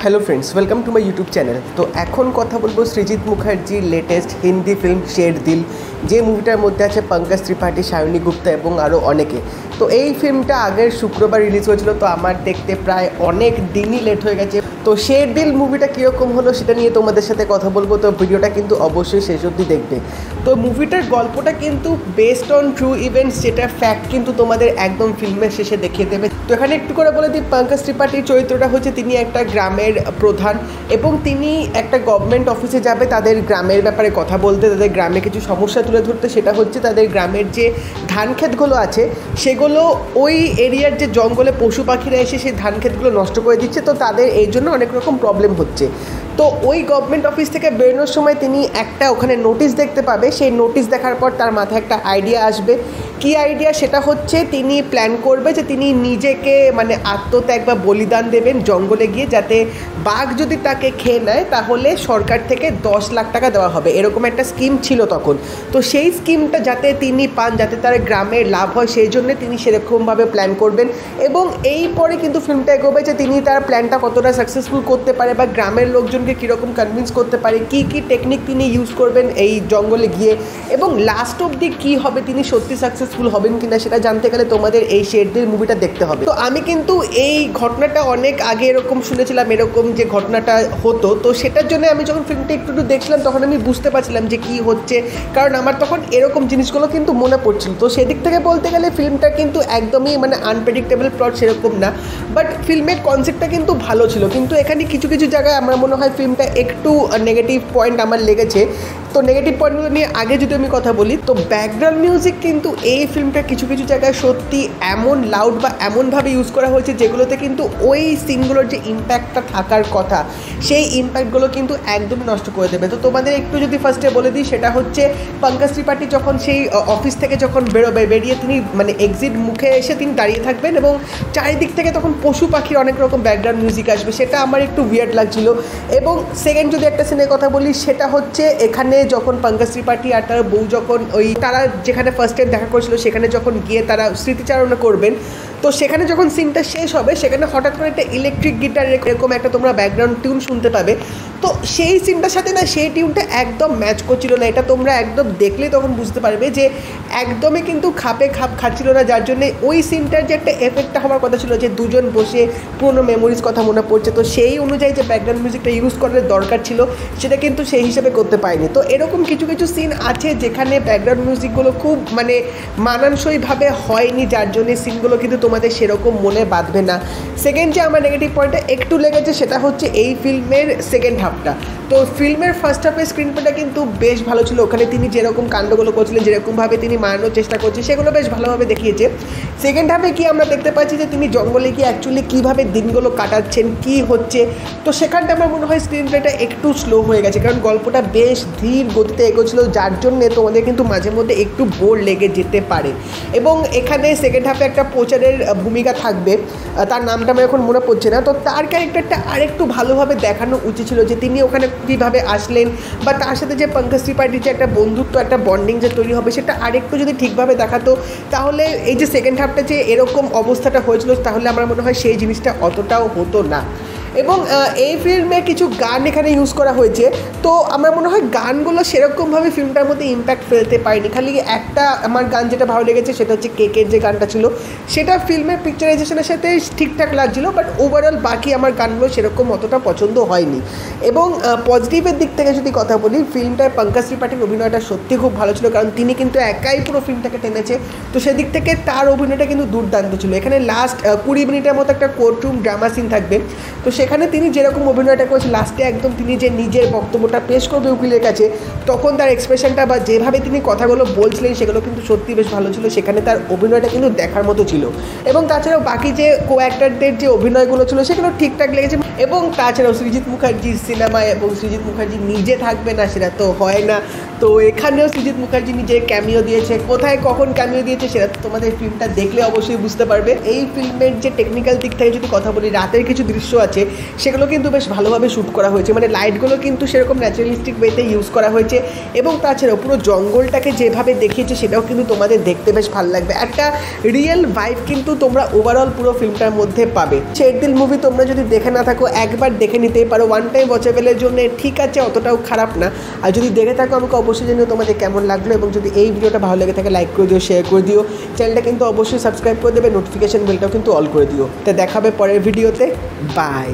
Hello friends, welcome to my YouTube channel. तो एखन कथा बोलबो सृजित मुखार्जीर लेटेस्ट हिंदी फिल्म शेर दिल, जे मुभिटार मध्य आछे पंकज त्रिपाठी, सायनी गुप्ता एबं आरो अनेके। तो এই फिल्मটা আগের শুক্রবার রিলিজ হয়েছিল, তো আমার দেখতে প্রায় অনেক দিনই লেট হয়ে গেছে। তো শের দিল মুভিটা কীরকম হলো সেটা নিয়ে তোমাদের সাথে কথা বলবো, তো ভিডিওটা কিন্তু অবশ্যই শেষ অবধি দেখবে। তো মুভিটার গল্পটা কিন্তু বেসড অন ট্রু ইভেন্টস, যেটা ফ্যাক্ট কিন্তু তোমাদের একদম ফিল্মের শেষে দেখিয়ে দেবে। তো এখানে একটু করে বলে দিই, পঙ্কজ ত্রিপাঠীর চরিত্রটা হচ্ছে তিনি একটা গ্রামের প্রধান এবং তিনি একটা গভর্নমেন্ট অফিসে যাবে তাদের গ্রামের ব্যাপারে কথা বলতে, তাদের গ্রামে কিছু সমস্যা তুলে ধরতে। সেটা হচ্ছে তাদের গ্রামের যে ধান ক্ষেতগুলো আছে সেগুলো ওই এরিয়ার যে জঙ্গলে পশু পাখিরা এসে সেই ধান ক্ষেতগুলো নষ্ট করে দিচ্ছে, তো তাদের এই জন্য অনেক রকম প্রবলেম হচ্ছে। তো ওই গভর্নমেন্ট অফিস থেকে বেরোনোর সময় তিনি একটা ওখানে নোটিশ দেখতে পাবে। সেই নোটিশ দেখার পর তার মাথায় একটা আইডিয়া আসবে। কী আইডিয়া? সেটা হচ্ছে তিনি প্ল্যান করবে যে তিনি নিজেকে মানে আত্মত্যাগ বা বলিদান দেবেন জঙ্গলে গিয়ে, যাতে বাঘ যদি তাকে খেয়ে নেয় তাহলে সরকার থেকে 10 লাখ টাকা দেওয়া হবে, এরকম একটা স্কিম ছিল তখন। তো সেই স্কিমটা যাতে তিনি পান, যাতে তার গ্রামের লাভ হয়, সেই জন্য তিনি সেরকমভাবে প্ল্যান করবেন। এবং এই পরে কিন্তু ফিল্মটা এগোবে যে তিনি তার প্ল্যানটা কতটা সাকসেসফুল করতে পারে বা গ্রামের লোকজনকে কীরকম কনভিন্স করতে পারে, কী কী টেকনিক তিনি ইউজ করবেন এই জঙ্গলে গিয়ে, এবং লাস্ট অবধি কী হবে, তিনি সত্যি সাকসেসফুল হবেন কিনা সেটা জানতে গেলে তোমাদের এই শের দিল মুভিটা দেখতে হবে। তো আমি কিন্তু এই ঘটনাটা অনেক আগে এরকম শুনেছিলাম, এরকম যে ঘটনাটা হতো, তো সেটার জন্য আমি যখন ফিল্মটা একটু দেখছিলাম তখন আমি বুঝতে পারছিলাম যে কী হচ্ছে, কারণ আমার তখন এরকম জিনিসগুলো কিন্তু মনে পড়ছিল। তো সেদিক থেকে বলতে গেলে ফিল্মটা কিন্তু একদমই মানে আনপ্রেডিক্টেবল প্লট সেরকম না, বাট ফিল্মের কনসেপ্টটা কিন্তু ভালো ছিল। কিন্তু এখানে কিছু কিছু জায়গায় আমার মনে হয় ফিল্মটা একটু নেগেটিভ পয়েন্ট আমার লেগেছে। তো নেগেটিভ পয়েন্টগুলো নিয়ে আগে যদি আমি কথা বলি, তো ব্যাকগ্রাউন্ড মিউজিক কিন্তু এই ফিল্মটা কিছু কিছু জায়গায় সত্যি এমন লাউড বা এমনভাবে ইউজ করা হয়েছে যেগুলোতে কিন্তু ওই সিনগুলোর যে ইম্প্যাক্টটা থাকার কথা সেই ইম্প্যাক্টগুলো কিন্তু একদমই নষ্ট করে দেবে। তো তোমাদের একটু যদি ফার্স্টে বলে দিই, সেটা হচ্ছে পঙ্কজ ত্রিপাঠী যখন সেই অফিস থেকে যখন বেরোবে, বেরিয়ে তিনি মানে এক্সিট মুখে এসে তিনি দাঁড়িয়ে থাকবেন এবং চারিদিক থেকে তখন পশু পাখির অনেক রকম ব্যাকগ্রাউন্ড মিউজিক আসবে, সেটা আমার একটু উইয়ার্ড লাগছিল। এবং সেকেন্ড যদি একটা সিনের কথা বলি, সেটা হচ্ছে এখানে যখন পঙ্কজ ত্রিপাঠী আর তার বউ যখন ওই তারা যেখানে ফার্স্ট টাইম দেখা করেছিল সেখানে যখন গিয়ে তারা স্মৃতিচারণা করবেন, তো সেখানে যখন সিনটা শেষ হবে সেখানে হঠাৎ করে একটা ইলেকট্রিক গিটার এরকম একটা তোমরা ব্যাকগ্রাউন্ড টিউন শুনতে পাবে। তো সেই সিনটার সাথে না সেই টিউনটা একদম ম্যাচ করছিল না, এটা তোমরা একদম দেখলেই তখন বুঝতে পারবে যে একদমই কিন্তু খাপে খাপ খাচ্ছিল না, যার জন্যে ওই সিনটার যে একটা এফেক্টটা হওয়ার কথা ছিল যে দুজন বসে পুরোনো মেমোরিজ কথা মনে পড়ছে, তো সেই অনুযায়ী যে ব্যাকগ্রাউন্ড মিউজিকটা ইউজ করার দরকার ছিল সেটা কিন্তু সেই হিসেবে করতে পারেনি। তো এরকম কিছু কিছু সিন আছে যেখানে ব্যাকগ্রাউন্ড মিউজিকগুলো খুব মানে মানানসইভাবে হয়নি, যার জন্যে সিনগুলো কিন্তু তোমাদের সেরকম মনে বাঁধবে না। সেকেন্ড যে আমার নেগেটিভ পয়েন্টটা একটু লেগেছে সেটা হচ্ছে এই ফিল্মের সেকেন্ড হাফটা। তো ফিল্মের ফার্স্ট হাফের স্ক্রিন প্লেটা কিন্তু বেশ ভালো ছিল, ওখানে তিনি যেরকম কাণ্ডগুলো করছিলেন, যেরকমভাবে তিনি মারানোর চেষ্টা করছেন সেগুলো বেশ ভালোভাবে দেখিয়েছে। সেকেন্ড হাফে কি আমরা দেখতে পাচ্ছি যে তিনি জঙ্গলে গিয়ে অ্যাকচুয়ালি কীভাবে দিনগুলো কাটাচ্ছেন, কী হচ্ছে, তো সেখানটা আমার মনে হয় স্ক্রিন প্লেটা একটু স্লো হয়ে গেছে, কারণ গল্পটা বেশ ধীর গতিতে এগোচ্ছিল, যার জন্যে তোমাদের কিন্তু মাঝে মধ্যে একটু বোর লেগে যেতে পারে। এবং এখানে সেকেন্ড হাফে একটা প্রচারের ভূমিকা থাকবে, তার নামটা আমার এখন মনে পড়ছে না, তো তার ক্যারেক্টারটা আরেকটু ভালোভাবে দেখানো উচিত ছিল যে তিনি ওখানে কীভাবে আসলেন, বা তার সাথে যে পঙ্কজ ত্রিপাঠীর যে একটা বন্ধুত্ব, একটা বন্ডিং যে তৈরি হবে সেটা আরেকটু যদি ঠিকভাবে দেখাতো, তাহলে এই যে সেকেন্ড হাফটা যে এরকম অবস্থাটা হয়েছিল তাহলে আমার মনে হয় সেই জিনিসটা অতটাও হতো না। এবং এই ফিল্মে কিছু গান এখানে ইউজ করা হয়েছে, তো আমার মনে হয় গানগুলো সেরকমভাবে ফিল্মটার মধ্যে ইম্প্যাক্ট ফেলতে পারেনি। খালি একটা আমার গান যেটা ভালো লেগেছে সেটা হচ্ছে কেকের যে গানটা ছিল, সেটা ফিল্মের পিকচারাইজেশনের সাথে ঠিকঠাক লাগছিল, বাট ওভারঅল বাকি আমার গানগুলো সেরকম অতটা পছন্দ হয়নি। এবং পজিটিভের দিক থেকে যদি কথা বলি, ফিল্মটায় পঙ্কজ ত্রিপাঠীর অভিনয়টা সত্যি খুব ভালো ছিল, কারণ তিনি কিন্তু একাই পুরো ফিল্মটাকে টেনেছে, তো সেদিক থেকে তার অভিনয়টা কিন্তু দুর্দান্ত ছিল। এখানে লাস্ট 20 মিনিটের মতো একটা কোর্টরুম ড্রামা সিন থাকবে, তো সেখানে তিনি যেরকম অভিনয়টা করেছে লাস্টে একদম তিনি যে নিজের বক্তব্যটা পেশ করবে উকিলের কাছে, তখন তার এক্সপ্রেশনটা বা যেভাবে তিনি কথাগুলো বলছিলেন সেগুলো কিন্তু সত্যি বেশ ভালো ছিল, সেখানে তার অভিনয়টা কিন্তু দেখার মতো ছিল। এবং তাছাড়াও বাকি যে কো অ্যাক্টরদের যে অভিনয়গুলো ছিল সেগুলো ঠিকঠাক লেগেছে। এবং তাছাড়াও সৃজিত মুখার্জির সিনেমায় এবং সৃজিত মুখার্জি নিজে থাকবে না সেটা তো হয় না, তো এখানেও সৃজিত মুখার্জি নিজে ক্যামিও দিয়েছে, কোথায় কখন ক্যামিও দিয়েছে সেটা তো তোমাদের ফিল্মটা দেখলে অবশ্যই বুঝতে পারবে। এই ফিল্মের যে টেকনিক্যাল দিক থেকে যদি কথা বলি, রাতের কিছু দৃশ্য আছে সেগুলো কিন্তু বেশ ভালোভাবে শ্যুট করা হয়েছে, মানে লাইটগুলো কিন্তু সেরকম ন্যাচারালিস্টিক ওয়েতে ইউজ করা হয়েছে এবং তাছাড়াও পুরো জঙ্গলটাকে যেভাবে দেখিয়েছে সেটাও কিন্তু তোমাদের দেখতে বেশ ভালো লাগবে। একটা রিয়েল ভাইব কিন্তু তোমরা ওভারঅল পুরো ফিল্মটার মধ্যে পাবে। শের দিল মুভি তোমরা যদি দেখে না থাকো একবার দেখে নিতেই পারো, ওয়ান টাইম ওয়াচেবলের জন্য ঠিক আছে, অতটাও খারাপ না। আর যদি দেখে থাকো আমাকে অবশ্যই জানিও তোমাদের কেমন লাগলো, এবং যদি এই ভিডিওটা ভালো লেগে থাকে লাইক করে দিও, শেয়ার করে দিও, চ্যানেলটা কিন্তু অবশ্যই সাবস্ক্রাইব করে দেবে, নোটিফিকেশন বেলটাও কিন্তু অল করে দিও। তো দেখাবে পরের ভিডিওতে, বাই।